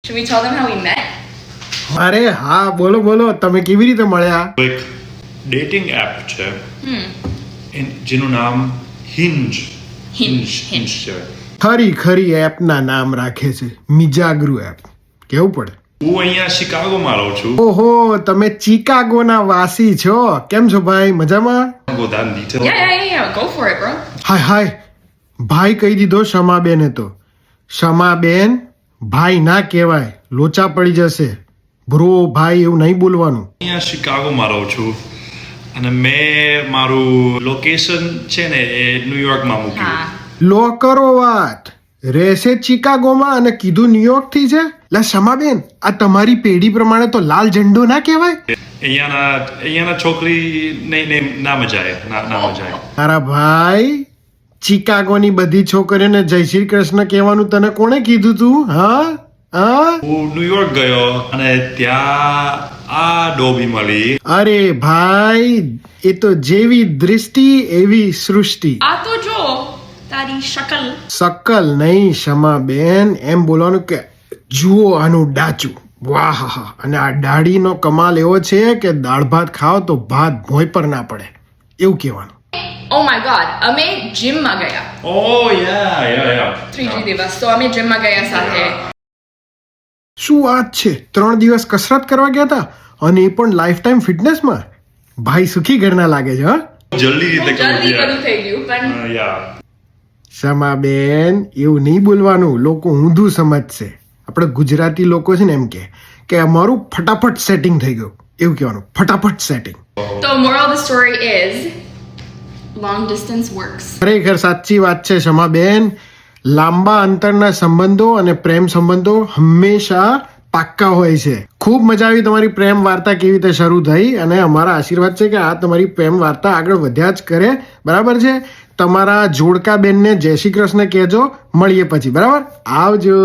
Should we tell them how we met? અરે હા બોલો બોલો તમે કેવી રીતે મળ્યા? એક ડેટિંગ એપ છે જેનું નામ હિન્જ છે. ખરી એપના નામ રાખે છે મિજાગરુ એપ. કેવું પડે? હું અહીંયા શિકાગોમાં રહું છું. ઓહો તમે ચિકાગોના વાસી છો. કેમ છો ભાઈ? મજામાં? ગોદાન detail. Yeah. Go for it, bro. હાય ભાઈ કહી દીધો શમાબેને તો. શમાબેન ભાઈ ના કહેવાય, લોચા પડી જશે. બ્રો ભાઈ એવું નહીં બોલવાનું. અહીંયા શિકાગોમાં રહું છું અને મેં મારું લોકેશન છે ને એ ન્યુયોર્કમાં મૂક્યું. હા. લો કરો વાત. રહેશે ચિકાગોમાં અને કીધું ન્યુયોર્ક થી છે. લા શમાબેન આ તમારી પેઢી પ્રમાણે તો લાલ ઝંડો ના કહેવાય. અહીંયાના છોકરી ના મજા આવે. મારા ભાઈ ચિકાગોની બધી છોકરીઓને જય શ્રી કૃષ્ણ કહેવાનું તને કોણે કીધું તું? હા હું ન્યુયોર્ક ગયો અને ત્યાં આ ડોબી મળી. અરે ભાઈ એ તો જેવી દૃષ્ટિ એવી સૃષ્ટિ. આ તો જો તારી શકલ નહીં શમાબેન, એમ બોલવાનું કે જુઓ આનું ડાચું. વાહ અને આ દાઢીનો કમાલ એવો છે કે દાળ ભાત ખાઓ તો ભાત ભોંય પર ના પડે એવું કહેવાનું. Oh my god, અમે જીમમાં ગયા. Oh yeah. 3 દિવસ તો અમે જીમમાં ગયા સાથે. શું વાત છે? 3 દિવસ કસરત કરવા ગયા હતા અને એ પણ લાઈફ ટાઈમ ફિટનેસમાં. ભાઈ સુખી ઘરના લાગે છે. હા જલ્દી રીતે જલ્દી બધું થઈ ગયું પણ શમાબેન એવું નહીં બોલવાનું, લોકો ઊંધું સમજશે. આપણે ગુજરાતી લોકો છે ને એમ કે અમારું ફટાફટ સેટિંગ થઈ ગયું એવું કહેવાનું. ફટાફટ સેટિંગ. તો moral of the story is long distance works. ખરેખર સાચી વાત છે શમાબેન. લાંબા અંતરના સંબંધો અને પ્રેમ સંબંધો હંમેશા પાક્કા હોય છે. ખૂબ મજા આવી તમારી પ્રેમ વાર્તા કેવી રીતે શરૂ થઈ અને અમારા આશીર્વાદ છે કે આ તમારી પ્રેમ વાર્તા આગળ વધ્યા જ કરે. બરાબર છે? તમારા જોડકા બેનને જય શ્રી કૃષ્ણ કહેજો. મળીએ પછી. બરાબર? આવજો.